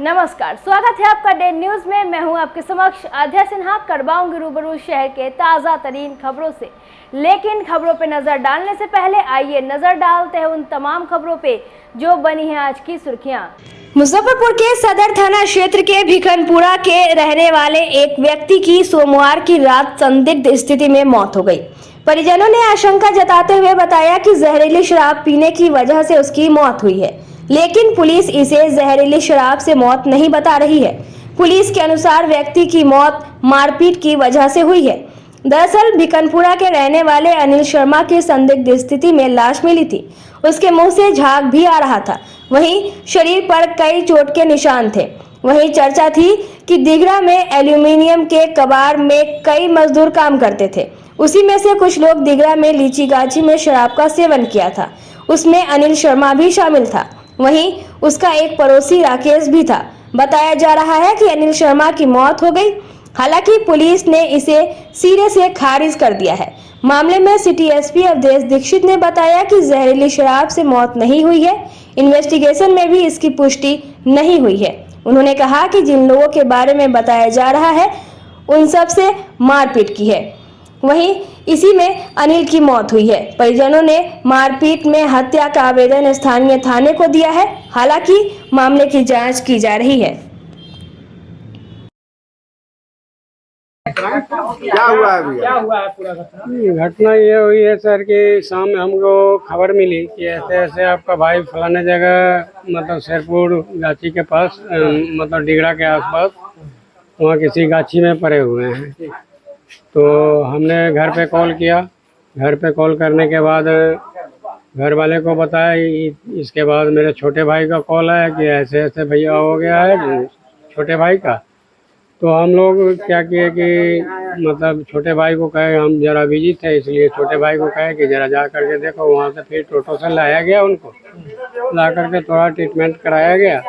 नमस्कार, स्वागत है आपका डे न्यूज में। मैं हूं आपके समक्ष आध्या सिन्हा। करवाऊंगी रूबरू शहर के ताज़ा तरीन खबरों से, लेकिन खबरों पे नजर डालने से पहले आइए नजर डालते हैं उन तमाम खबरों पे जो बनी है आज की सुर्खियां। मुजफ्फरपुर के सदर थाना क्षेत्र के भिखनपुरा के रहने वाले एक व्यक्ति की सोमवार की रात संदिग्ध स्थिति में मौत हो गई। परिजनों ने आशंका जताते हुए बताया कि जहरीली शराब पीने की वजह से उसकी मौत हुई है, लेकिन पुलिस इसे जहरीली शराब से मौत नहीं बता रही है। पुलिस के अनुसार व्यक्ति की मौत मारपीट की वजह से हुई है। दरअसल भिखनपुरा के रहने वाले अनिल शर्मा की संदिग्ध स्थिति में लाश मिली थी। उसके मुंह से झाग भी आ रहा था, वहीं शरीर पर कई चोट के निशान थे। वहीं चर्चा थी कि दिघरा में एल्यूमिनियम के कबाड़ में कई मजदूर काम करते थे। उसी में से कुछ लोग दिघरा में लीची गाछी में शराब का सेवन किया था। उसमें अनिल शर्मा भी शामिल था। वहीं उसका एक पड़ोसी राकेश भी था। बताया जा रहा है कि अनिल शर्मा की मौत हो गई। हालांकि पुलिस ने इसे सिरे से खारिज कर दिया है। मामले में सिटी एसपी अवधेश दीक्षित ने बताया कि जहरीली शराब से मौत नहीं हुई है। इन्वेस्टिगेशन में भी इसकी पुष्टि नहीं हुई है। उन्होंने कहा कि जिन लोगों के बारे में बताया जा रहा है उन सब से मारपीट की है। वहीं इसी में अनिल की मौत हुई है। परिजनों ने मारपीट में हत्या का आवेदन स्थानीय थाने को दिया है। हालांकि मामले की जांच की जा रही है। क्या हुआ अभी? क्या हुआ है पूरा घटना ये हुई है सर कि शाम में हमको खबर मिली कि ऐसे ऐसे आपका भाई फलाने जगह मतलब शेरपुर गाछी के पास मतलब डिगरा के आसपास वहाँ किसी गाछी में पड़े हुए हैं। तो हमने घर पे कॉल किया। घर पे कॉल करने के बाद घर वाले को बताया। इसके बाद मेरे छोटे भाई का कॉल आया कि ऐसे ऐसे भैया हो गया है छोटे भाई का। तो हम लोग क्या किए कि मतलब छोटे भाई को कहे, हम ज़रा बिजी थे इसलिए छोटे भाई को कहे कि ज़रा जा करके देखो। वहाँ से फिर टोटो से लाया गया, उनको ला करके थोड़ा ट्रीटमेंट कराया गया।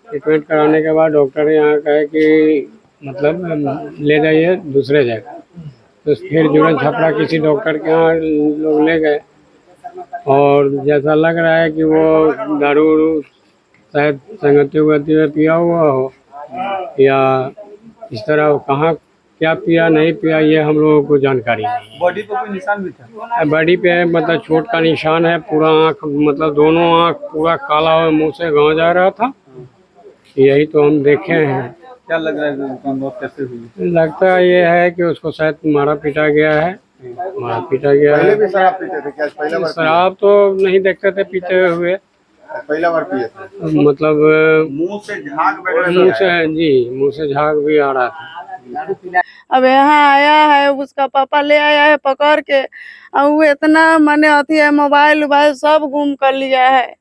ट्रीटमेंट कराने के बाद डॉक्टर यहाँ कहे कि मतलब ले जाइए दूसरे जगह। तो फिर जुड़न छपरा किसी डॉक्टर के यहाँ लोग ले गए और जैसा लग रहा है कि वो दारू शायद संगति उगति में पिया हुआ हो या इस तरह कहाँ क्या पिया नहीं पिया ये हम लोगों को जानकारी नहीं है। बॉडी पे कोई निशान भी था? बॉडी पे मतलब चोट का निशान है। पूरा आँख मतलब दोनों आँख पूरा काला हुआ, मुँह से गाँव जा रहा था। यही तो हम देखे हैं। क्या लग रहा है कि मौत कैसे हुई? लगता ये है कि उसको शायद मारा पीटा गया है। मारा पीटा गया पहले है। भी शराब पीते थे क्या? पहला बार शराब तो नहीं देखते थे पीते हुए। पहला बार पिए थे? मतलब मुंह से झाग वगैरह मुँह से जी मुँह से झाग भी आ रहा था। अब यहाँ आया है, उसका पापा ले आया है पकड़ के। और वो इतना माने अथी है, मोबाइल वोबाइल सब गुम कर लिया है।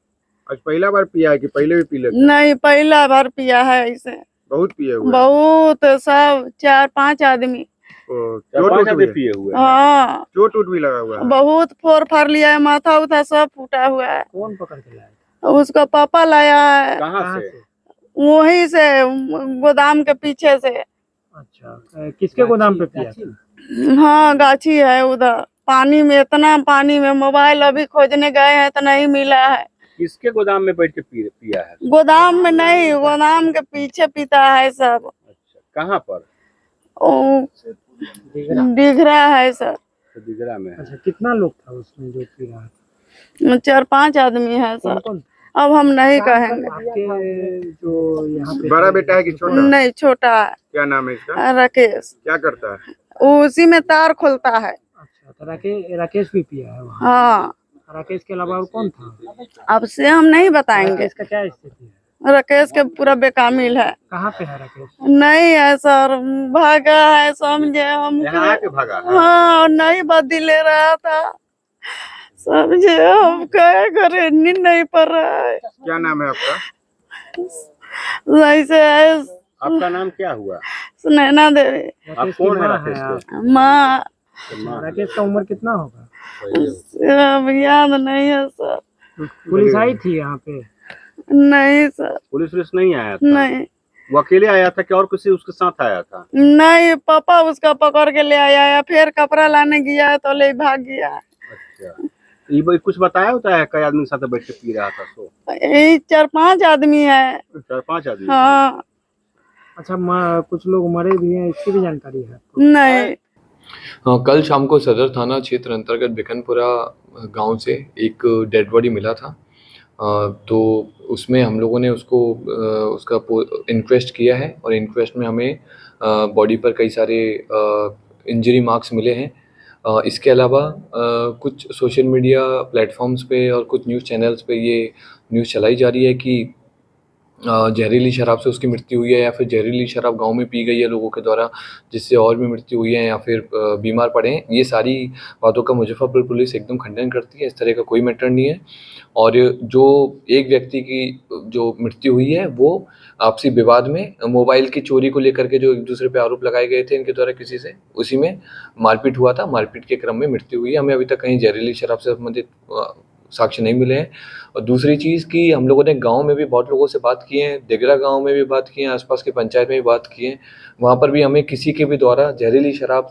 आज पहला बार पिया है कि पहले भी पी लेते? नहीं, पहला बार पिया है इसे। बहुत पिए हुए? बहुत, सब 4-5 आदमी। चोट भी पिए हुए? हाँ, चोट भी लगा हुआ है? बहुत फोड़ फाड़ लिया है, माथा उथा सब फूटा हुआ है। कौन पकड़ के लाया? उसका पापा लाया है। कहाँ से? वहीं से, गोदाम के पीछे से। अच्छा, किसके गोदाम पे पिया था? हाँ, गाछी है उधर। पानी में, इतना पानी में मोबाइल अभी खोजने गए हैं तो नहीं मिला है। किसके गोदाम में बैठ के पिया है? गोदाम में नहीं, गोदाम के पीछे पीता है सब। अच्छा, कहाँ पर? दिघरा है सर। दिघरा में। अच्छा, कितना लोग था उसमें जो पी रहा था? 4-5 आदमी है सर। कौन? अब हम नहीं कहेंगे। आपके जो यहाँ पे बड़ा बेटा है कि छोटा? नहीं, छोटा है। क्या नाम है इसका? राकेश। क्या करता है? उसी में तार खोलता है। अच्छा, तो राकेश भी पिया है वहाँ? हाँ। राकेश के अलावा और कौन था? अब से हम नहीं बताएंगे। राकेश का क्या स्थिति है? राकेश के पूरा बेकामिल है। कहाँ पे है राकेश? नहीं है सर, भागा है समझे हम। यहाँ आके भागा है? हाँ, नहीं बदली ले रहा था समझे। हम क्या करें, नींद नहीं पड़ रहा है। क्या नाम है आपका? ऐसे है। आपका नाम क्या हुआ? सुनैना देवी। आप कौन है राकेश के? माँ। राकेश का उम्र कितना होगा? अब याद नहीं है सर। पुलिस आई थी यहाँ पे? नहीं सर। पुलिस नहीं आया था? नहीं। वो अकेले आया था कि और किसी उसके साथ आया था? नहीं, पापा उसका पकड़ के ले आया है, फिर कपड़ा लाने गया तो ले भाग गया। अच्छा, ये कुछ बताया होता है कई आदमी के साथ बैठ के पी रहा था तो? यही 4-5 आदमी है। 4-5 आदमी? हाँ। अच्छा, कुछ लोग मरे भी हैं, इसकी भी जानकारी है? नहीं। हाँ, कल शाम को सदर थाना क्षेत्र अंतर्गत बिकनपुरा गांव से एक डेड बॉडी मिला था। तो उसमें हम लोगों ने उसका इंक्वेस्ट किया है और इंक्वेस्ट में हमें बॉडी पर कई सारे इंजरी मार्क्स मिले हैं। इसके अलावा कुछ सोशल मीडिया प्लेटफॉर्म्स पे और कुछ न्यूज़ चैनल्स पे ये न्यूज़ चलाई जा रही है कि जहरीली शराब से उसकी मृत्यु हुई है या फिर जहरीली शराब गांव में पी गई है लोगों के द्वारा जिससे और भी मृत्यु हुई है या फिर बीमार पड़े हैं। ये सारी बातों का मुजफ्फरपुर पुलिस एकदम खंडन करती है। इस तरह का कोई मैटर नहीं है। और जो एक व्यक्ति की जो मृत्यु हुई है वो आपसी विवाद में मोबाइल की चोरी को लेकर के जो एक दूसरे पे आरोप लगाए गए थे इनके द्वारा किसी से, उसी में मारपीट हुआ था। मारपीट के क्रम में मृत्यु हुई है। हमें अभी तक कहीं जहरीली शराब से संबंधित साक्ष्य नहीं मिले हैं। और दूसरी चीज़ कि हम लोगों ने गांव में भी बहुत लोगों से बात की है, दिगरा गांव में भी बात की है, आसपास की पंचायत में भी बात की है। वहाँ पर भी हमें किसी के भी द्वारा जहरीली शराब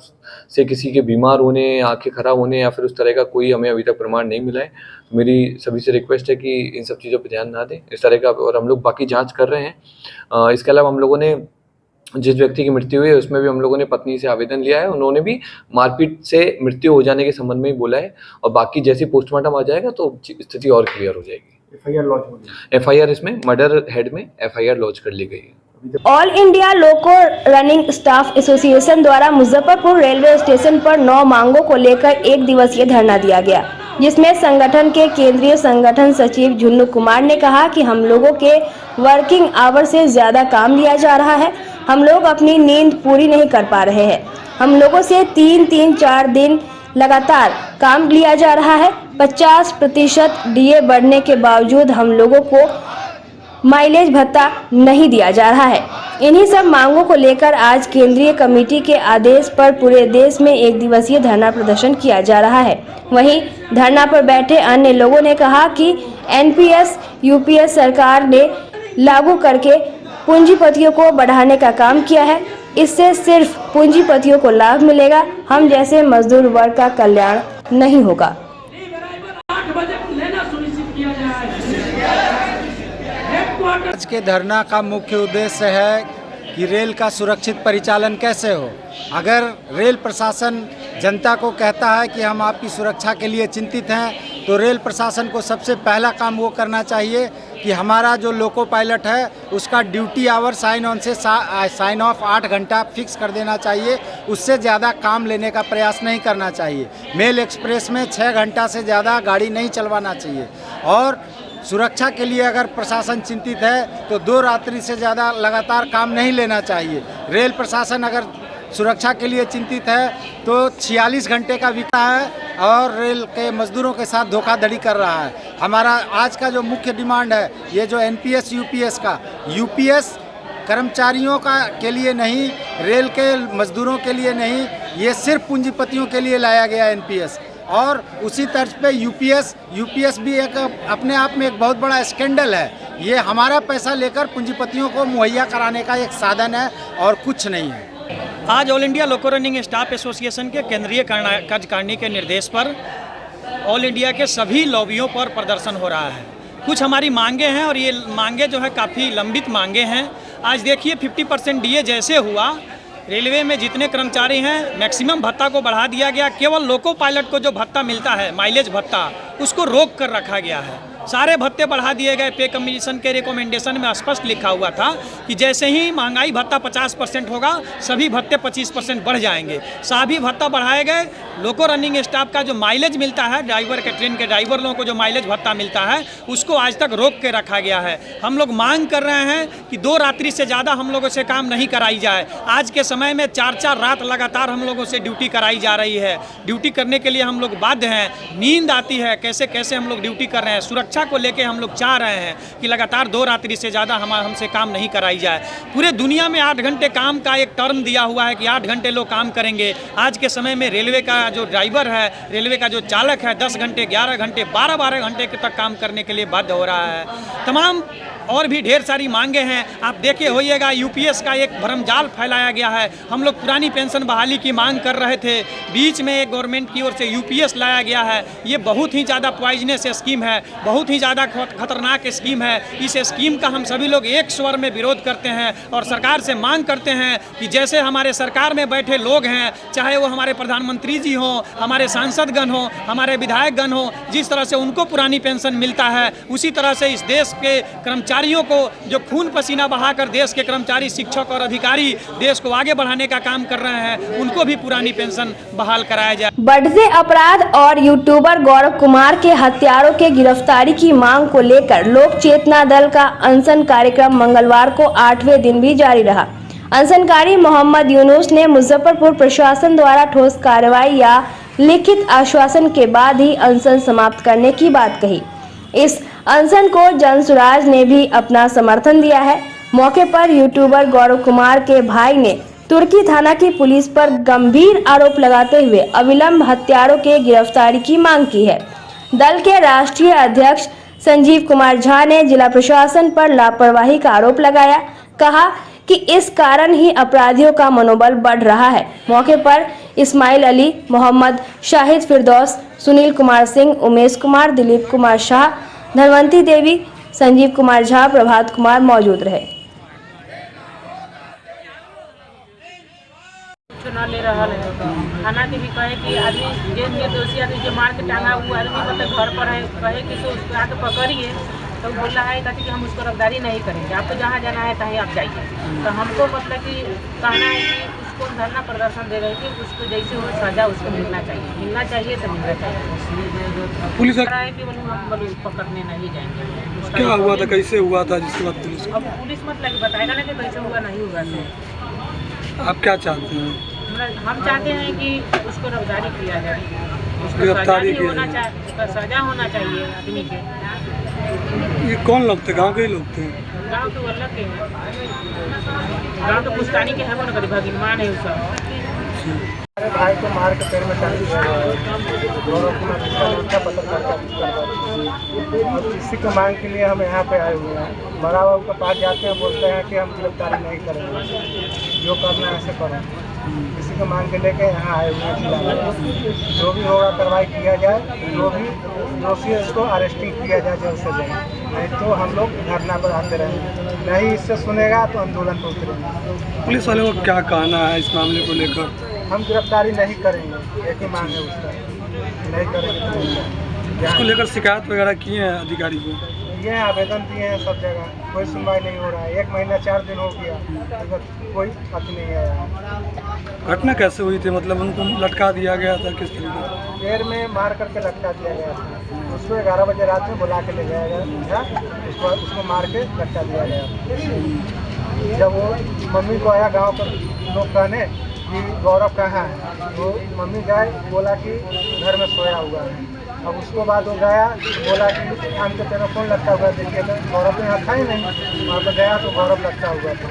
से किसी के बीमार होने, आंखें खराब होने या फिर उस तरह का कोई हमें अभी तक प्रमाण नहीं मिला है। मेरी सभी से रिक्वेस्ट है कि इन सब चीज़ों पर ध्यान ना दें इस तरह का, और हम लोग बाकी जाँच कर रहे हैं। इसके अलावा हम लोगों ने जिस व्यक्ति की मृत्यु हुई है उसमें भी हम लोगों ने पत्नी से आवेदन लिया है। उन्होंने भी मारपीट से मृत्यु हो जाने के संबंध में ही बोला है और बाकी जैसे पोस्टमार्टम आ जाएगा तो स्थिति और क्लियर हो जाएगी। एफआईआर इसमें मर्डर हेड में एफआईआर लॉन्च कर ली गई है। ऑल इंडिया लोको रनिंग स्टाफ एसोसिएशन द्वारा मुजफ्फरपुर रेलवे स्टेशन पर 9 मांगों को लेकर 1 दिवसीय धरना दिया गया, जिसमें संगठन के केंद्रीय संगठन सचिव झुन्नू कुमार ने कहा कि हम लोगों के वर्किंग आवर से ज्यादा काम लिया जा रहा है। हम लोग अपनी नींद पूरी नहीं कर पा रहे हैं। हम लोगों से 3-4 दिन लगातार काम लिया जा रहा है। 50% डीए बढ़ने के बावजूद हम लोगों को माइलेज भत्ता नहीं दिया जा रहा है। इन्हीं सब मांगों को लेकर आज केंद्रीय कमेटी के आदेश पर पूरे देश में 1 दिवसीय धरना प्रदर्शन किया जा रहा है। वहीं धरना पर बैठे अन्य लोगों ने कहा कि एनपीएस यूपीएस सरकार ने लागू करके पूंजीपतियों को बढ़ाने का काम किया है। इससे सिर्फ पूंजीपतियों को लाभ मिलेगा, हम जैसे मजदूर वर्ग का कल्याण नहीं होगा। आज के धरना का मुख्य उद्देश्य है कि रेल का सुरक्षित परिचालन कैसे हो। अगर रेल प्रशासन जनता को कहता है कि हम आपकी सुरक्षा के लिए चिंतित हैं, तो रेल प्रशासन को सबसे पहला काम वो करना चाहिए कि हमारा जो लोको पायलट है उसका ड्यूटी आवर साइन ऑन से साइन ऑफ 8 घंटा फिक्स कर देना चाहिए। उससे ज़्यादा काम लेने का प्रयास नहीं करना चाहिए। मेल एक्सप्रेस में 6 घंटा से ज़्यादा गाड़ी नहीं चलवाना चाहिए। और सुरक्षा के लिए अगर प्रशासन चिंतित है तो 2 रात्रि से ज़्यादा लगातार काम नहीं लेना चाहिए। रेल प्रशासन अगर सुरक्षा के लिए चिंतित है तो 46 घंटे का विका है और रेल के मजदूरों के साथ धोखाधड़ी कर रहा है। हमारा आज का जो मुख्य डिमांड है, ये जो एनपीएस यूपीएस का, यूपीएस कर्मचारियों का के लिए नहीं, रेल के मजदूरों के लिए नहीं, ये सिर्फ पूंजीपतियों के लिए लाया गया एनपीएस। और उसी तर्ज पे यूपीएस भी एक अपने आप में एक बहुत बड़ा स्कैंडल है। ये हमारा पैसा लेकर पूंजीपतियों को मुहैया कराने का एक साधन है और कुछ नहीं है। आज ऑल इंडिया लोको रनिंग स्टाफ एसोसिएशन के केंद्रीय कार्यकारिणी के निर्देश पर ऑल इंडिया के सभी लॉबियों पर प्रदर्शन हो रहा है। कुछ हमारी मांगे हैं और ये मांगे जो है काफ़ी लंबित मांगे हैं। आज देखिए 50% डीए जैसे हुआ, रेलवे में जितने कर्मचारी हैं मैक्सिमम भत्ता को बढ़ा दिया गया। केवल लोको पायलट को जो भत्ता मिलता है माइलेज भत्ता, उसको रोक कर रखा गया है। सारे भत्ते बढ़ा दिए गए। पे कमीशन के रिकमेंडेशन में स्पष्ट लिखा हुआ था कि जैसे ही महंगाई भत्ता 50% होगा सभी भत्ते 25% बढ़ जाएंगे। सभी भत्ता बढ़ाए गए। लोको रनिंग स्टाफ का जो माइलेज मिलता है, ड्राइवर के ट्रेन के ड्राइवर लोगों को जो माइलेज भत्ता मिलता है, उसको आज तक रोक के रखा गया है। हम लोग मांग कर रहे हैं कि 2 रात्रि से ज़्यादा हम लोगों से काम नहीं कराई जाए। आज के समय में 4-4 रात लगातार हम लोगों से ड्यूटी कराई जा रही है। ड्यूटी करने के लिए हम लोग बाध्य हैं। नींद आती है, कैसे कैसे हम लोग ड्यूटी कर रहे हैं। सुरक्षा को लेके हम लोग चाह रहे हैं कि लगातार 2 रात्रि से ज़्यादा हमसे काम नहीं कराई जाए। पूरे दुनिया में 8 घंटे काम का एक टर्म दिया हुआ है कि 8 घंटे लोग काम करेंगे। आज के समय में रेलवे का जो ड्राइवर है, रेलवे का जो चालक है, 10 घंटे, 11 घंटे, 12-12 घंटे तक काम करने के लिए बाध्य हो रहा है। तमाम और भी ढेर सारी मांगे हैं। आप देखे होइएगा यूपीएस का एक भरमजाल फैलाया गया है। हम लोग पुरानी पेंशन बहाली की मांग कर रहे थे, बीच में एक गवर्नमेंट की ओर से यूपीएस लाया गया है। ये बहुत ही ज़्यादा पॉइजनस स्कीम है, बहुत ही ज़्यादा खतरनाक स्कीम है। इस स्कीम का हम सभी लोग एक स्वर में विरोध करते हैं और सरकार से मांग करते हैं कि जैसे हमारे सरकार में बैठे लोग हैं, चाहे वो हमारे प्रधानमंत्री जी हों, हमारे सांसदगण हों, हमारे विधायकगण हों, जिस तरह से उनको पुरानी पेंशन मिलता है, उसी तरह से इस देश के कर्मचारियों को जो खून पसीना बहाकर देश के कर्मचारी, शिक्षक और अधिकारी देश को आगे बढ़ाने का काम कर रहे हैं, उनको भी पुरानी पेंशन बहाल कराया जाए। बढ़ते अपराध और यूट्यूबर गौरव कुमार के हत्यारों के गिरफ्तारी की मांग को लेकर लोक चेतना दल का अनशन कार्यक्रम मंगलवार को 8वें दिन भी जारी रहा। अनशनकारी मोहम्मद यूनुस ने मुजफ्फरपुर प्रशासन द्वारा ठोस कार्रवाई या लिखित आश्वासन के बाद ही अनशन समाप्त करने की बात कही। इस अनशन को जनसुराज ने भी अपना समर्थन दिया है। मौके पर यूट्यूबर गौरव कुमार के भाई ने तुर्की थाना की पुलिस पर गंभीर आरोप लगाते हुए अविलंब हत्यारों के गिरफ्तारी की मांग की है। दल के राष्ट्रीय अध्यक्ष संजीव कुमार झा ने जिला प्रशासन पर लापरवाही का आरोप लगाया, कहा कि इस कारण ही अपराधियों का मनोबल बढ़ रहा है। मौके पर इस्माइल अली, मोहम्मद शाहिद फिरदौस, सुनील कुमार सिंह, उमेश कुमार, दिलीप कुमार शाह, धनवंती देवी, संजीव कुमार झा, प्रभात कुमार मौजूद रहे। चुनाव ले रहा है थाना के भी कहे कि आदमी जे दोषी आदमी जो मार के टांगा हुआ आदमी मतलब घर पर है, कहे कि उसको आके पकड़िए, तो बोल रहा है कि हम उसको रफ्तारी नहीं करेंगे, आपको जहाँ जाना है तहीं आप जाइए। तो हमको मतलब कि कहना है कि उसको धरना प्रदर्शन दे रहे हैं कि उसको जैसे वो सजा उसको मिलना चाहिए तो मिलना चाहिए। पुलिस रहा है कि हम पकड़ने नहीं जाएंगे। क्या हुआ था, कैसे हुआ था, जिसके बाद पुलिस अब पुलिस मतलब बताएगा ना कि कैसे हुआ नहीं हुआ। आप क्या चाहते हैं? हम चाहते हैं कि उसको रफ्तारी किया जाए, उसको गिरफ्तारी सजा होना चाहिए आदमी के। ये कौन लोग थे? गांव के ही लोग थे? गांव के वल्लभ के हैं, गांव के पुस्तानी के हैं, वो न भगवान है उसका। हमारे भाई को मार के पेड़ में टांग दिया गौरव कुमार पत्रकार, इसी की मांग के लिए हम यहाँ पे आए हुए हैं। बड़ा बाबू के पास जाते हैं, बोलते हैं कि हम गिरफ्तारी नहीं करेंगे, जो करना है ऐसे करें। इसी को मांग के लेके यहाँ आए हुए हैं जिला में। जो भी होगा कार्रवाई किया जाए, जो भी दोषी है उसको अरेस्टिंग किया जाए जल्द से जल्द, नहीं तो हम लोग धरना पर आते रहेंगे। नहीं इससे सुनेगा तो आंदोलन पर उतरेंगे। पुलिस वाले को क्या कहना है इस मामले को लेकर? हम गिरफ्तारी नहीं करेंगे, एक ही मांग है उसका, नहीं करेंगे। इसको लेकर शिकायत वगैरह किए हैं अधिकारी को? ये आवेदन दिए हैं सब जगह, कोई सुनवाई नहीं हो रहा है। 1 महीना 4 दिन हो गया, कोई अति नहीं आया। घटना कैसे हुई थी? मतलब उनको लटका दिया गया था किस तरीके? पैर में मार करके लटका दिया गया था। उसको 11 बजे रात में बुला के ले गया गया, उसको मार के लटका दिया गया। जब वो मम्मी को आया गांव पर लोग कहने कि गौरव कहाँ है, वो मम्मी गए, बोला कि घर में सोया हुआ है। अब उसको बाद वो गया, बोला कि हम तो तेरा फोन लटका हुआ, देखिए तो गौरव ने रखा ही नहीं। वहाँ पर गया तो गौरव लटका हुआ था,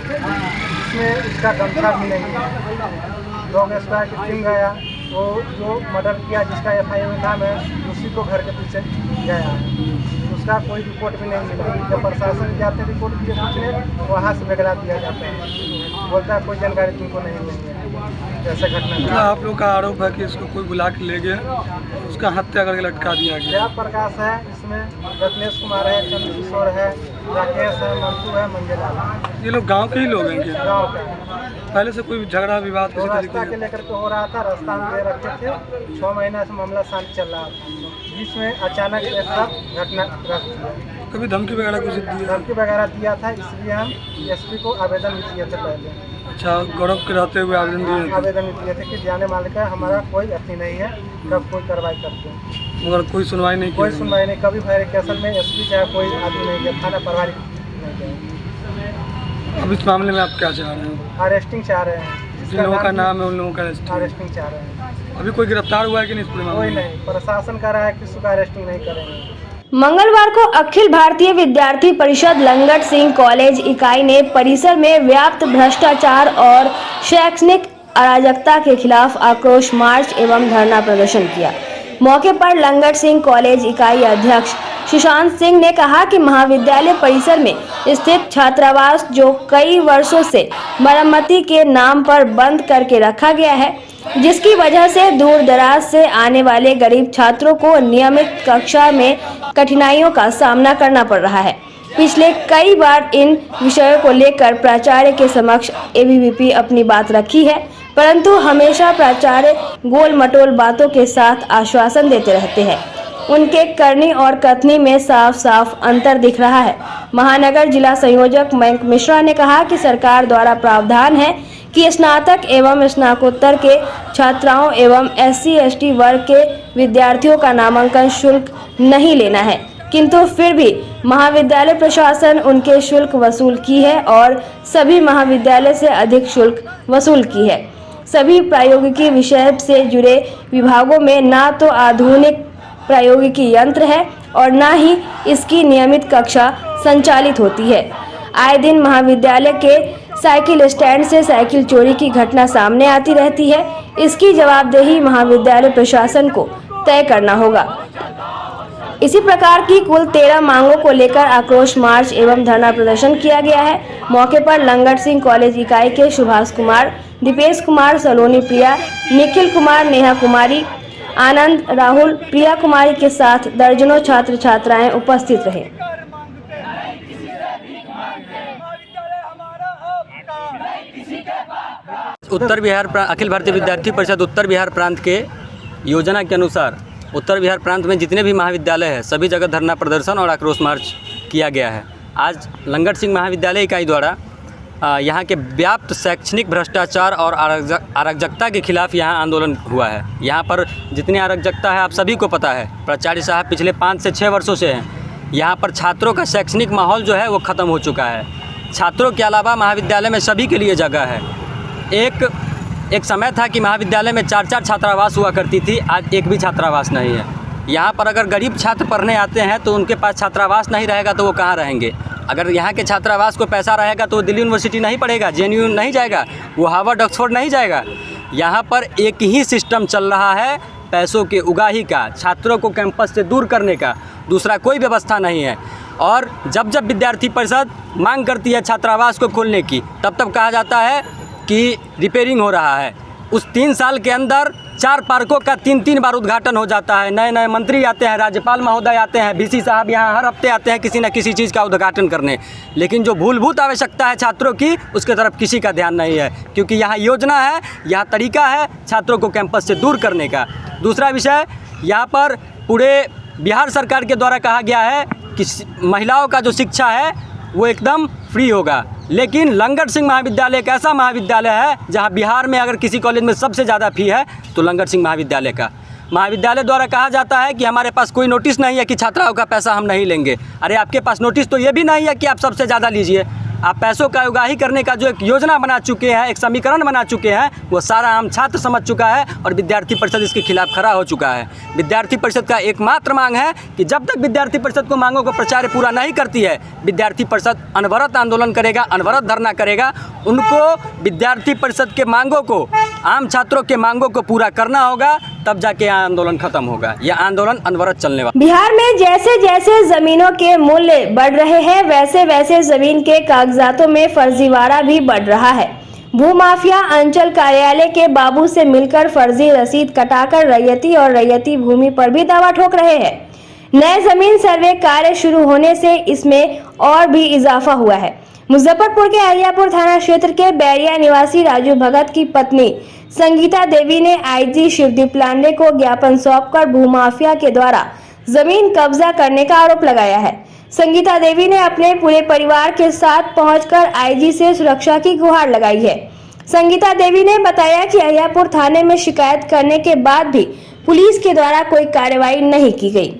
इसमें इसका गमछा भी नहीं है। डॉग स्क्वाड की टीम गया, वो जो मर्डर किया जिसका FIR में नाम है, उसी को घर के पीछे गया, उसका कोई रिपोर्ट भी नहीं मिला। जब प्रशासन जाते हैं रिपोर्ट के पूछने, वहाँ से बेगला दिया जाता है, बोलता है कोई जानकारी तुमको नहीं मिली है। ऐसा घटना आप लोग का आरोप है कि इसको कोई बुला के ले गया, उसका हत्या करके लटका दिया गया। जया प्रकाश है, इसमें रत्नेश कुमार है, चंद्रकिशोर है, राकेश है, मंटू है, मंगेलाल है। ये लोग गांव के ही लोग हैं क्या? गाँव का पहले से कोई झगड़ा विवाद तो किसी रास्ता तरीके के लेकर के हो रहा था, रास्ता में दे रखे थे। 6 महीना से मामला शांत चल रहा था, बीच में अचानक ऐसा घटना रख दिया। कभी धमकी वगैरह कुछ दी? धमकी वगैरह दिया था, इसलिए हम SP को आवेदन भी दिए थे पहले। अच्छा, गौरव के रहते हुए आवेदन दिए थे? आवेदन भी दिए थे कि जाने माल का हमारा कोई अति नहीं है, कब कोई कार्रवाई करते हैं। मगर कोई सुनवाई नहीं की? कोई सुनवाई नहीं, कभी वेरिफिकेशन में SP चाहे कोई आदमी नहीं गया, थाना प्रभारी नहीं गया। अब इस मामले में आप क्या चाह रहे हैं? अरेस्टिंग चाह रहे हैं, जिन लोगों का नाम है उन लोगों का अरेस्टिंग चाह रहे हैं। अभी कोई गिरफ्तार हुआ है कि नहीं इस पूरे मामले कोई में? नहीं, प्रशासन कह रहा है कि उसका अरेस्टिंग नहीं करेंगे। मंगलवार को अखिल भारतीय विद्यार्थी परिषद लंगट सिंह कॉलेज इकाई ने परिसर में व्याप्त भ्रष्टाचार और शैक्षणिक अराजकता के खिलाफ आक्रोश मार्च एवं धरना प्रदर्शन किया। मौके पर लंगट सिंह कॉलेज इकाई अध्यक्ष सुशांत सिंह ने कहा कि महाविद्यालय परिसर में स्थित छात्रावास जो कई वर्षों से मरम्मती के नाम पर बंद करके रखा गया है, जिसकी वजह से दूर दराज से आने वाले गरीब छात्रों को नियमित कक्षा में कठिनाइयों का सामना करना पड़ रहा है। पिछले कई बार इन विषयों को लेकर प्राचार्य के समक्ष एबीवीपी अपनी बात रखी है, परंतु हमेशा प्राचार्य गोल मटोल बातों के साथ आश्वासन देते रहते हैं। उनके करनी और कथनी में साफ साफ अंतर दिख रहा है। महानगर जिला संयोजक मयंक मिश्रा ने कहा कि सरकार द्वारा प्रावधान है कि स्नातक एवं स्नातकोत्तर के छात्राओं एवं SC/ST वर्ग के विद्यार्थियों का नामांकन शुल्क नहीं लेना है, किंतु फिर भी महाविद्यालय प्रशासन उनके शुल्क वसूल की है और सभी महाविद्यालय से अधिक शुल्क वसूल की है। सभी प्रायोगिकी विषय से जुड़े विभागों में ना तो आधुनिक प्रायोगिकी यंत्र है और ना ही इसकी नियमित कक्षा संचालित होती है। आए दिन महाविद्यालय के साइकिल स्टैंड से साइकिल चोरी की घटना सामने आती रहती है। इसकी जवाबदेही महाविद्यालय प्रशासन को तय करना होगा। इसी प्रकार की कुल 13 मांगों को लेकर आक्रोश मार्च एवं धरना प्रदर्शन किया गया है। मौके पर लंगट सिंह कॉलेज इकाई के सुभाष कुमार, दीपेश कुमार, सलोनी प्रिया, निखिल कुमार, नेहा कुमारी, आनंद, राहुल, प्रिया कुमारी के साथ दर्जनों छात्र छात्राएं उपस्थित रहे। उत्तर बिहार अखिल भारतीय विद्यार्थी परिषद उत्तर बिहार प्रांत के योजना के अनुसार उत्तर बिहार प्रांत में जितने भी महाविद्यालय हैं सभी जगह धरना प्रदर्शन और आक्रोश मार्च किया गया है। आज लंगट सिंह महाविद्यालय इकाई द्वारा यहाँ के व्याप्त शैक्षणिक भ्रष्टाचार और अराजकता के खिलाफ यहाँ आंदोलन हुआ है। यहाँ पर जितनी अराजकता है आप सभी को पता है। प्राचार्य साहब पिछले 5 से 6 वर्षों से हैं। यहाँ पर छात्रों का शैक्षणिक माहौल जो है वो ख़त्म हो चुका है। छात्रों के अलावा महाविद्यालय में सभी के लिए जगह है। एक समय था कि महाविद्यालय में 4-4 छात्रावास हुआ करती थी, आज एक भी छात्रावास नहीं है। यहाँ पर अगर गरीब छात्र पढ़ने आते हैं तो उनके पास छात्रावास नहीं रहेगा तो वो कहाँ रहेंगे। अगर यहाँ के छात्रावास को पैसा रहेगा तो वो दिल्ली यूनिवर्सिटी नहीं पढ़ेगा, JNU नहीं जाएगा, वो हार्वर्ड ऑक्सफोर्ड नहीं जाएगा। यहाँ पर एक ही सिस्टम चल रहा है पैसों के उगाही का, छात्रों को कैंपस से दूर करने का, दूसरा कोई व्यवस्था नहीं है। और जब जब विद्यार्थी परिषद मांग करती है छात्रावास को खोलने की, तब तब कहा जाता है कि रिपेयरिंग हो रहा है। उस 3 साल के अंदर 4 पार्कों का 3-3 बार उद्घाटन हो जाता है। नए नए मंत्री आते हैं, राज्यपाल महोदय आते हैं, VC साहब यहाँ हर हफ्ते आते हैं किसी न किसी चीज़ का उद्घाटन करने, लेकिन जो मूलभूत आवश्यकता है छात्रों की उसके तरफ किसी का ध्यान नहीं है, क्योंकि यहाँ योजना है, यहाँ तरीका है छात्रों को कैंपस से दूर करने का। दूसरा विषय, यहाँ पर पूरे बिहार सरकार के द्वारा कहा गया है कि महिलाओं का जो शिक्षा है वो एकदम फ्री होगा, लेकिन लंगट सिंह महाविद्यालय एक ऐसा महाविद्यालय है जहां बिहार में अगर किसी कॉलेज में सबसे ज़्यादा फ़ी है तो लंगट सिंह महाविद्यालय का। महाविद्यालय द्वारा कहा जाता है कि हमारे पास कोई नोटिस नहीं है कि छात्राओं का पैसा हम नहीं लेंगे। अरे आपके पास नोटिस तो ये भी नहीं है कि आप सबसे ज़्यादा लीजिए। आप पैसों का उगाही करने का जो एक योजना बना चुके हैं, एक समीकरण बना चुके हैं, वो सारा आम छात्र समझ चुका है और विद्यार्थी परिषद इसके खिलाफ खड़ा हो चुका है। विद्यार्थी परिषद का एकमात्र मांग है कि जब तक विद्यार्थी परिषद को मांगों को प्राचार्य पूरा नहीं करती है, विद्यार्थी परिषद अनवरत आंदोलन करेगा, अनवरत धरना करेगा। उनको विद्यार्थी परिषद के मांगों को, आम छात्रों के मांगों को पूरा करना होगा, तब जाके आंदोलन खत्म होगा। यह आंदोलन अनवरत चलने वाला। बिहार में जैसे जैसे जमीनों के मूल्य बढ़ रहे हैं, वैसे वैसे जमीन के कागजातों में फर्जीवाड़ा भी बढ़ रहा है। भूमाफिया अंचल कार्यालय के बाबू से मिलकर फर्जी रसीद कटाकर रैयती और रैयती भूमि पर भी दावा ठोक रहे हैं। नए जमीन सर्वे कार्य शुरू होने से इसमें और भी इजाफा हुआ है। मुजफ्फरपुर के अहियापुर थाना क्षेत्र के बैरिया निवासी राजू भगत की पत्नी संगीता देवी ने IG शिवदीप लांडे को ज्ञापन सौंपकर भूमाफिया के द्वारा जमीन कब्जा करने का आरोप लगाया है। संगीता देवी ने अपने पूरे परिवार के साथ पहुंचकर IG से सुरक्षा की गुहार लगाई है। संगीता देवी ने बताया कि अहियापुर थाने में शिकायत करने के बाद भी पुलिस के द्वारा कोई कार्रवाई नहीं की गई।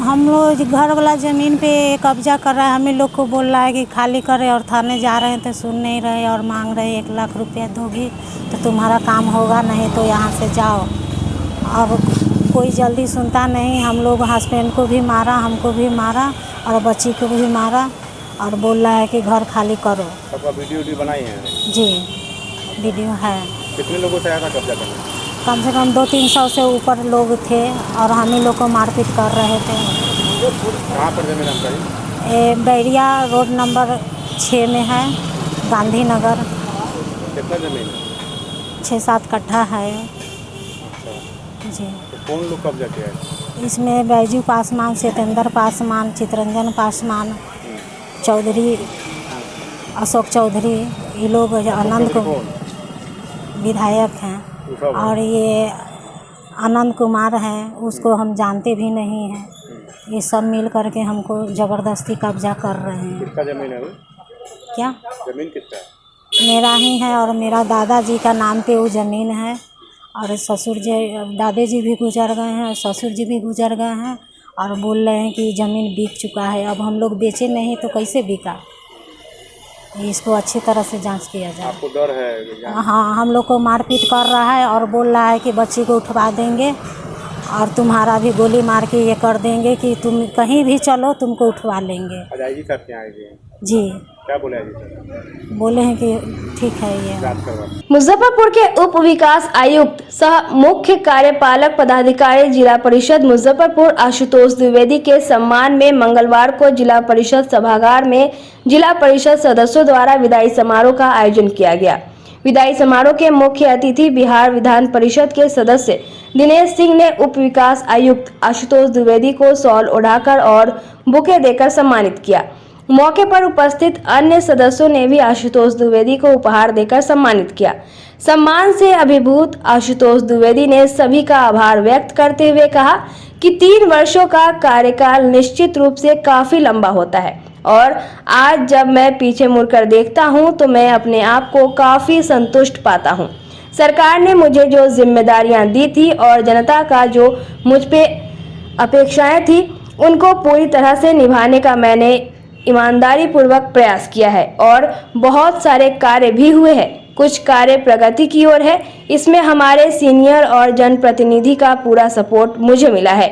हम लोग घर वाला ज़मीन पे कब्जा कर रहा है, हमें लोग को बोल रहा है कि खाली करे, और थाने जा रहे हैं तो सुन नहीं रहे और मांग रहे 1 लाख रुपया दोगी तो तुम्हारा काम होगा, नहीं तो यहाँ से जाओ। अब कोई जल्दी सुनता नहीं। हम लोग हस्बैंड को भी मारा, हमको भी मारा और बच्ची को भी मारा और बोल रहा है कि घर खाली करो। सबका वीडियो बनाई है? जी वीडियो है। कितने लोगों से आया था कब्जा करने? कम से कम 200-300 से ऊपर लोग थे और हम ही लोग को मारपीट कर रहे थे। कहाँ पर जमीन आपका? ये बैरिया रोड नंबर 6 में है, गांधीनगर। कितना जमीन है? 6-7 कट्ठा है जी। तो कौन लोग कब्जा किया है? इसमें बैजू पासवान, सत्येंद्र पासवान, चितरंजन पासवान, चौधरी अशोक चौधरी, ये लोग आनंद को विधायक हैं। और ये आनंद कुमार हैं, उसको हम जानते भी नहीं हैं। ये सब मिल करके हमको ज़बरदस्ती कब्जा कर रहे हैं। किसका जमीन है वो? क्या जमीन किसका है? मेरा ही है और मेरा दादाजी का नाम पे वो ज़मीन है। और ससुर जी, दादाजी भी गुजर गए हैं, ससुर जी भी गुजर गए हैं और बोल रहे हैं कि ज़मीन बिक चुका है। अब हम लोग बेचे नहीं तो कैसे बिका? इसको अच्छी तरह से जांच किया जाए। आपको डर है? हाँ, हम लोग को मारपीट कर रहा है और बोल रहा है कि बच्ची को उठवा देंगे और तुम्हारा भी गोली मार के ये कर देंगे कि तुम कहीं भी चलो तुमको उठवा लेंगे। अजाई करके आएंगे जी। क्या बोले अजी? बोले हैं कि ठीक है ये। मुजफ्फरपुर के उप विकास आयुक्त सह मुख्य कार्यपालक पदाधिकारी जिला परिषद मुजफ्फरपुर आशुतोष द्विवेदी के सम्मान में मंगलवार को जिला परिषद सभागार में जिला परिषद सदस्यों द्वारा विदाई समारोह का आयोजन किया गया। विदाई समारोह के मुख्य अतिथि बिहार विधान परिषद के सदस्य दिनेश सिंह ने उप विकास आयुक्त आशुतोष द्विवेदी को शॉल ओढ़ाकर और बुके देकर सम्मानित किया। मौके पर उपस्थित अन्य सदस्यों ने भी आशुतोष द्विवेदी को उपहार देकर सम्मानित किया। सम्मान से अभिभूत आशुतोष द्विवेदी ने सभी का आभार व्यक्त करते हुए कहा कि 3 वर्षों का कार्यकाल निश्चित रूप से काफी लंबा होता है और आज जब मैं पीछे मुड़कर देखता हूं तो मैं अपने आप को काफी संतुष्ट पाता हूं। सरकार ने मुझे जो जिम्मेदारियां दी थी और जनता का जो मुझ पे अपेक्षाएं थी उनको पूरी तरह से निभाने का मैंने ईमानदारी पूर्वक प्रयास किया है और बहुत सारे कार्य भी हुए हैं। कुछ कार्य प्रगति की ओर है। इसमें हमारे सीनियर और जनप्रतिनिधि का पूरा सपोर्ट मुझे मिला है।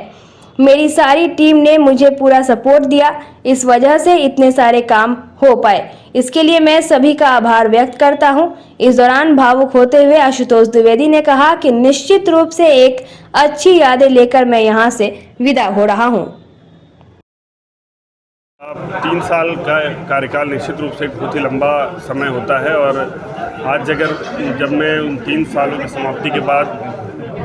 मेरी सारी टीम ने मुझे पूरा सपोर्ट दिया, इस वजह से इतने सारे काम हो पाए। इसके लिए मैं सभी का आभार व्यक्त करता हूं। इस दौरान भावुक होते हुए आशुतोष द्विवेदी ने कहा कि निश्चित रूप से एक अच्छी यादें लेकर मैं यहां से विदा हो रहा हूं। 3 साल का कार्यकाल निश्चित रूप से एक बहुत ही लंबा समय होता है और आज जब मैं उन 3 सालों की समाप्ति के बाद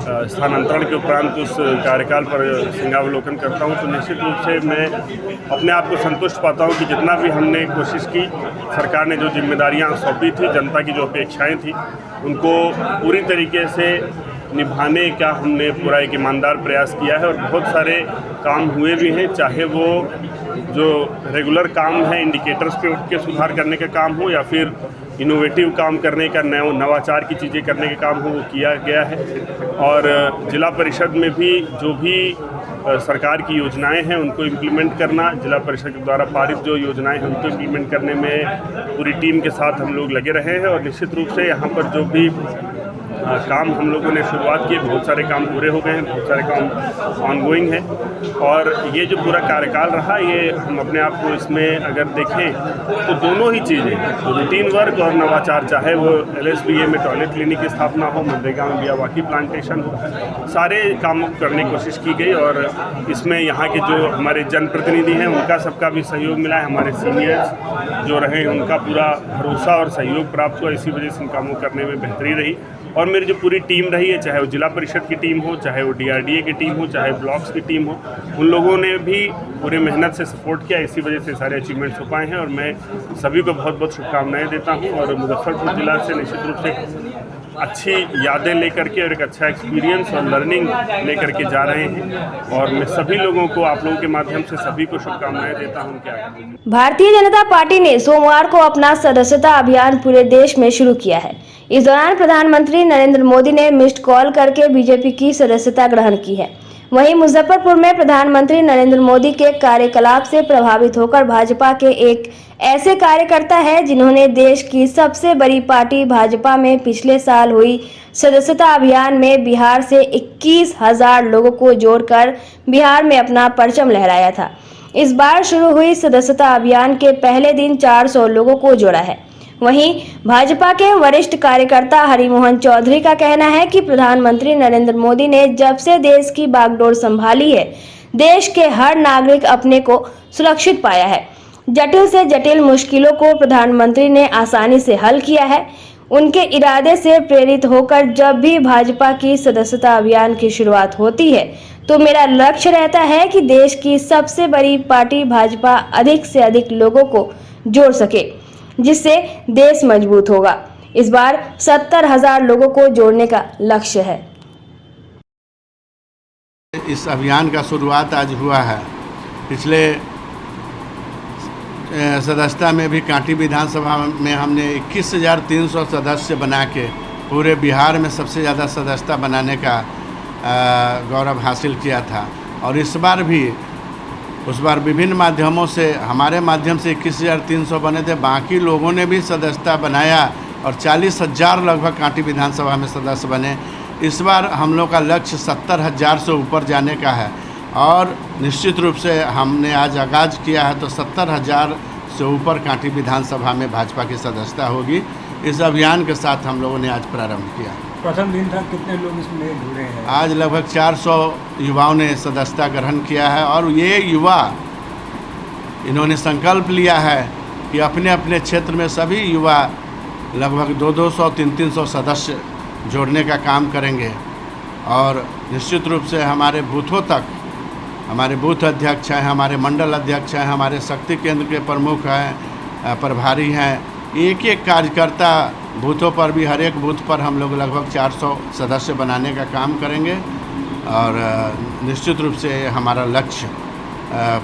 स्थानांतरण के उपरांत उस कार्यकाल पर सिंहावलोकन करता हूं तो निश्चित रूप से मैं अपने आप को संतुष्ट पाता हूं कि जितना भी हमने कोशिश की, सरकार ने जो जिम्मेदारियां सौंपी थी, जनता की जो अपेक्षाएं थी, उनको पूरी तरीके से निभाने का हमने पूरा एक ईमानदार प्रयास किया है और बहुत सारे काम हुए भी हैं, चाहे वो जो रेगुलर काम है, इंडिकेटर्स पे उठ के सुधार करने का काम हो या फिर इनोवेटिव काम करने का, नवाचार की चीज़ें करने का काम हो, वो किया गया है। और जिला परिषद में भी जो भी सरकार की योजनाएं हैं उनको इम्प्लीमेंट करना, जिला परिषद के द्वारा पारित जो योजनाएं हैं उनको इम्प्लीमेंट करने में पूरी टीम के साथ हम लोग लगे रहे हैं और निश्चित रूप से यहाँ पर जो भी काम हम लोगों ने शुरुआत की, बहुत सारे काम पूरे हो गए हैं, बहुत सारे काम ऑनगोइंग हैं और ये जो पूरा कार्यकाल रहा, ये हम अपने आप को इसमें अगर देखें तो दोनों ही चीज़ें, रूटीन वर्क और नवाचार, चाहे वो LSBA में टॉयलेट क्लिनिक की स्थापना हो, मनरेगा में मियावाकी प्लांटेशन हो, सारे काम करने की कोशिश की गई और इसमें यहाँ के जो हमारे जनप्रतिनिधि हैं उनका सबका भी सहयोग मिला है। हमारे सीनियर्स जो रहे उनका पूरा भरोसा और सहयोग प्राप्त हुआ, इसी वजह से इन कामों करने में बेहतरी रही। और मेरी जो पूरी टीम रही है, चाहे वो जिला परिषद की टीम हो, चाहे वो DRDA की टीम हो, चाहे ब्लॉक्स की टीम हो, उन लोगों ने भी पूरे मेहनत से सपोर्ट किया, इसी वजह से सारे अचीवमेंट्स हो पाए हैं और मैं सभी को बहुत बहुत शुभकामनाएं देता हूं और मुजफ्फरपुर जिला से निश्चित रूप से अच्छी यादें लेकर के और एक अच्छा एक्सपीरियंस और लर्निंग लेकर के जा रहे हैं और मैं सभी लोगों को, आप लोगों के माध्यम से सभी को शुभकामनाएं देता हूं। क्या भारतीय जनता पार्टी ने सोमवार को अपना सदस्यता अभियान पूरे देश में शुरू किया है। इस दौरान प्रधानमंत्री नरेंद्र मोदी ने मिस्ड कॉल करके बीजेपी की सदस्यता ग्रहण की है। वहीं मुजफ्फरपुर में प्रधानमंत्री नरेंद्र मोदी के कार्यकलाप से प्रभावित होकर भाजपा के एक ऐसे कार्यकर्ता है जिन्होंने देश की सबसे बड़ी पार्टी भाजपा में पिछले साल हुई सदस्यता अभियान में बिहार से 21,000 लोगों को जोड़कर बिहार में अपना परचम लहराया था। इस बार शुरू हुई सदस्यता अभियान के पहले दिन 400 लोगों को जोड़ा है। वहीं भाजपा के वरिष्ठ कार्यकर्ता हरिमोहन चौधरी का कहना है कि प्रधानमंत्री नरेंद्र मोदी ने जब से देश की बागडोर संभाली है, देश के हर नागरिक अपने को सुरक्षित पाया है। जटिल से जटिल मुश्किलों को प्रधानमंत्री ने आसानी से हल किया है। उनके इरादे से प्रेरित होकर जब भी भाजपा की सदस्यता अभियान की शुरुआत होती है तो मेरा लक्ष्य रहता है कि देश की सबसे बड़ी पार्टी भाजपा अधिक से अधिक लोगों को जोड़ सके, जिससे देश मजबूत होगा। इस बार 70,000 लोगों को जोड़ने का लक्ष्य है। इस अभियान का शुरुआत आज हुआ है। पिछले सदस्यता में भी कांटी विधानसभा में हमने 21,300 सदस्य बना के पूरे बिहार में सबसे ज़्यादा सदस्यता बनाने का गौरव हासिल किया था। और इस बार भी उस बार विभिन्न माध्यमों से, हमारे माध्यम से 21,300 बने थे, बाकी लोगों ने भी सदस्यता बनाया और 40,000 लगभग कांटी विधानसभा में सदस्य बने। इस बार हम लोग का लक्ष्य 70,000 से ऊपर जाने का है और निश्चित रूप से हमने आज आगाज़ किया है तो 70,000 से ऊपर कांटी विधानसभा में भाजपा की सदस्यता होगी। इस अभियान के साथ हम लोगों ने आज प्रारंभ किया। प्रथम दिन था, कितने लोग इसमें जुड़े हैं? आज लगभग 400 युवाओं ने सदस्यता ग्रहण किया है और ये युवा इन्होंने संकल्प लिया है कि अपने अपने क्षेत्र में सभी युवा लगभग 200, 300 सदस्य जोड़ने का काम करेंगे और निश्चित रूप से हमारे बूथों तक, हमारे बूथ अध्यक्ष हैं, हमारे मंडल अध्यक्ष हैं, हमारे शक्ति केंद्र के प्रमुख हैं, प्रभारी हैं, एक एक कार्यकर्ता बूथों पर भी, हर एक बूथ पर हम लोग लगभग 400 सदस्य बनाने का काम करेंगे और निश्चित रूप से हमारा लक्ष्य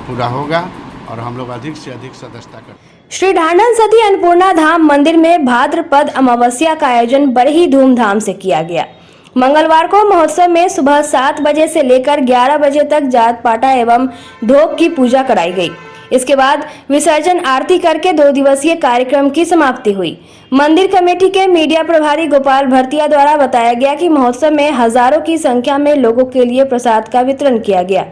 पूरा होगा और हम लोग अधिक से अधिक सदस्यता करेंगे। श्री ढांढन सती अन्नपूर्णा धाम मंदिर में भाद्रपद अमावस्या का आयोजन बड़े ही धूमधाम से किया गया। मंगलवार को महोत्सव में सुबह 7 बजे से लेकर 11 बजे तक जात पाटा एवं ढोक की पूजा कराई गई। इसके बाद विसर्जन आरती करके 2 दिवसीय कार्यक्रम की समाप्ति हुई। मंदिर कमेटी के मीडिया प्रभारी गोपाल भरतिया द्वारा बताया गया कि महोत्सव में हजारों की संख्या में लोगों के लिए प्रसाद का वितरण किया गया।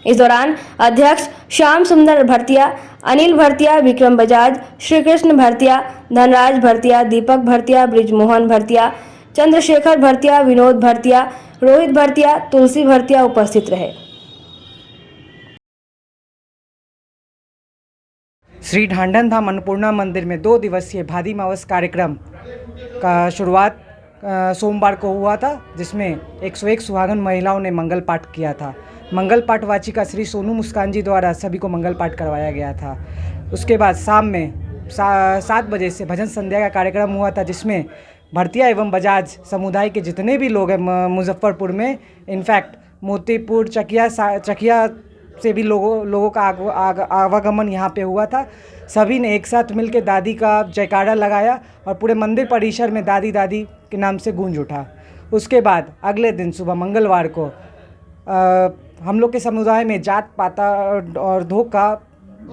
इस दौरान अध्यक्ष श्याम सुंदर भरतिया, अनिल भरतिया, विक्रम बजाज, श्री कृष्ण भरतिया, धनराज भरतिया, दीपक भरतिया, ब्रिजमोहन भरतिया, चंद्रशेखर भरतिया, विनोद भरतिया, रोहित भरतिया, तुलसी भरतिया उपस्थित रहे। श्री ढांढन धाम अन्नपूर्णा मंदिर में 2 दिवसीय भादी मावस कार्यक्रम का शुरुआत सोमवार को हुआ था, जिसमें 101 सुहागन महिलाओं ने मंगल पाठ किया था। मंगल पाठ वाचिका श्री सोनू मुस्कान जी द्वारा सभी को मंगल पाठ करवाया गया था। उसके बाद शाम में 7 बजे से भजन संध्या का कार्यक्रम हुआ था, जिसमें भरतिया एवं बजाज समुदाय के जितने भी लोग हैं मुजफ्फरपुर में, इनफैक्ट मोतीपुर, चकिया से भी लोगों का आवागमन यहाँ पे हुआ था। सभी ने एक साथ मिलकर दादी का जयकारा लगाया और पूरे मंदिर परिसर में दादी दादी के नाम से गूंज उठा। उसके बाद अगले दिन सुबह मंगलवार को हम लोग के समुदाय में जात पाता और ढोक का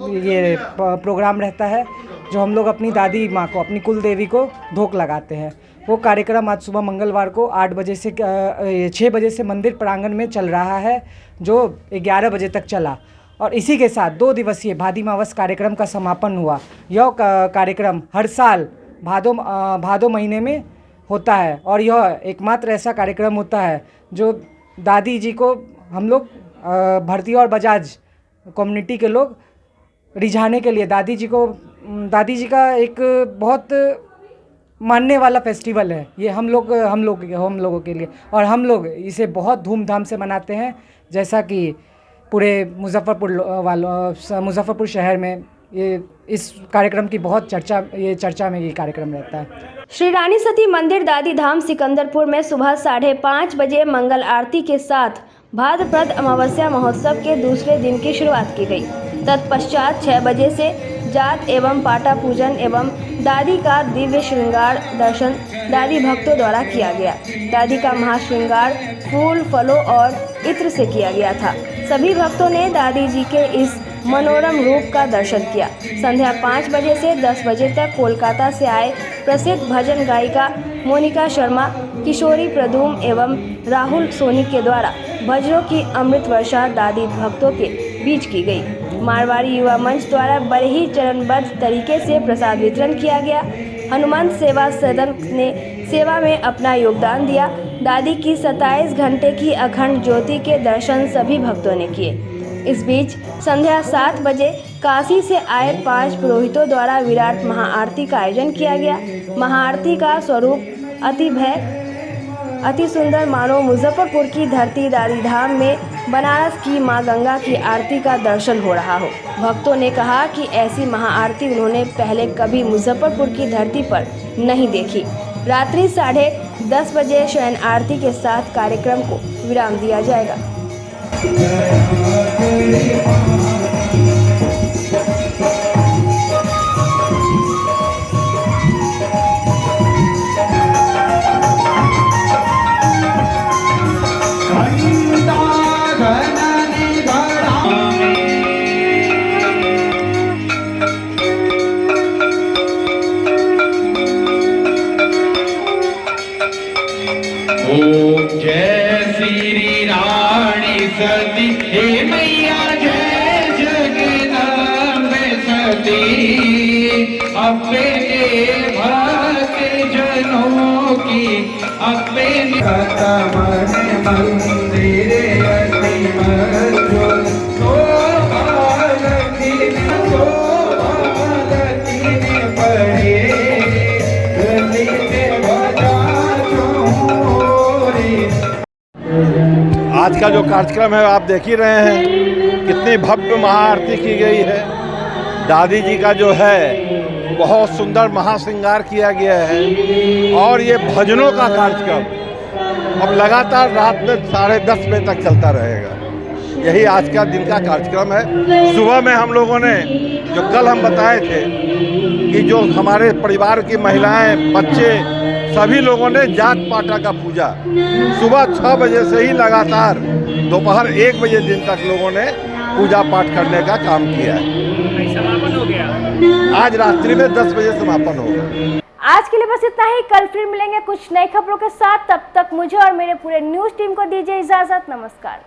ये प्रोग्राम रहता है, जो हम लोग अपनी दादी माँ को, अपनी कुल देवी को ढोक लगाते हैं। वो कार्यक्रम आज सुबह मंगलवार को 6 बजे से मंदिर प्रांगण में चल रहा है, जो 11 बजे तक चला और इसी के साथ 2 दिवसीय भादी मावस कार्यक्रम का समापन हुआ। यह कार्यक्रम हर साल भादो महीने में होता है और यह एकमात्र ऐसा कार्यक्रम होता है जो दादी जी को हम लोग भरतिया और बजाज कम्युनिटी के लोग रिझाने के लिए, दादी जी का एक बहुत मानने वाला फेस्टिवल है ये हम लोगों के लिए, और हम लोग इसे बहुत धूमधाम से मनाते हैं। जैसा कि पूरे मुजफ्फरपुर शहर में ये इस कार्यक्रम की बहुत चर्चा में ये कार्यक्रम रहता है। श्री रानी सती मंदिर दादी धाम सिकंदरपुर में सुबह 5:30 बजे मंगल आरती के साथ भाद्रपद अमावस्या महोत्सव के दूसरे दिन की शुरुआत की गई। तत्पश्चात 6 बजे से जात एवं पाटा पूजन एवं दादी का दिव्य श्रृंगार दर्शन दादी भक्तों द्वारा किया गया। दादी का महाश्रृंगार फूल, फलों और इत्र से किया गया था। सभी भक्तों ने दादी जी के इस मनोरम रूप का दर्शन किया। संध्या 5 बजे से 10 बजे तक कोलकाता से आए प्रसिद्ध भजन गायिका मोनिका शर्मा, किशोरी प्रदूम एवं राहुल सोनी के द्वारा भजनों की अमृत वर्षा दादी भक्तों के बीच की गई। मारवाड़ी युवा मंच द्वारा बड़े ही चरणबद्ध तरीके से प्रसाद वितरण किया गया। हनुमंत सेवा सदन ने सेवा में अपना योगदान दिया। दादी की 27 घंटे की अखंड ज्योति के दर्शन सभी भक्तों ने किए। इस बीच संध्या 7 बजे काशी से आए 5 पुरोहितों द्वारा विराट महाआरती का आयोजन किया गया। महाआरती का स्वरूप अति सुंदर मानो मुजफ्फरपुर की धरती दादी धाम में बनारस की मां गंगा की आरती का दर्शन हो रहा हो। भक्तों ने कहा कि ऐसी महाआरती उन्होंने पहले कभी मुजफ्फरपुर की धरती पर नहीं देखी। रात्रि 10:30 बजे शयन आरती के साथ कार्यक्रम को विराम दिया जाएगा। ओम जय श्री रानी सती हे मैया जय जगदम्बे सती अपने भक्त जनों की अपने मंदिर अति मधुर पड़े आज का जो कार्यक्रम है आप देख ही रहे हैं, कितनी भव्य महाआरती की गई है। दादी जी का जो है बहुत सुंदर महाश्रृंगार किया गया है और ये भजनों का कार्यक्रम अब लगातार रात में 10:30 बजे तक चलता रहेगा। यही आज का दिन का कार्यक्रम है। सुबह में हम लोगों ने जो कल हम बताए थे कि जो हमारे परिवार की महिलाएं, बच्चे, सभी लोगों ने जात पाटा का पूजा सुबह 6 बजे से ही लगातार दोपहर 1 बजे दिन तक लोगों ने पूजा पाठ करने का काम किया है। समापन हो गया। आज रात्रि में 10 बजे समापन होगा। आज के लिए बस इतना ही। कल फिर मिलेंगे कुछ नई खबरों के साथ। तब तक मुझे और मेरे पूरे न्यूज़ टीम को दीजिए इजाजत। नमस्कार।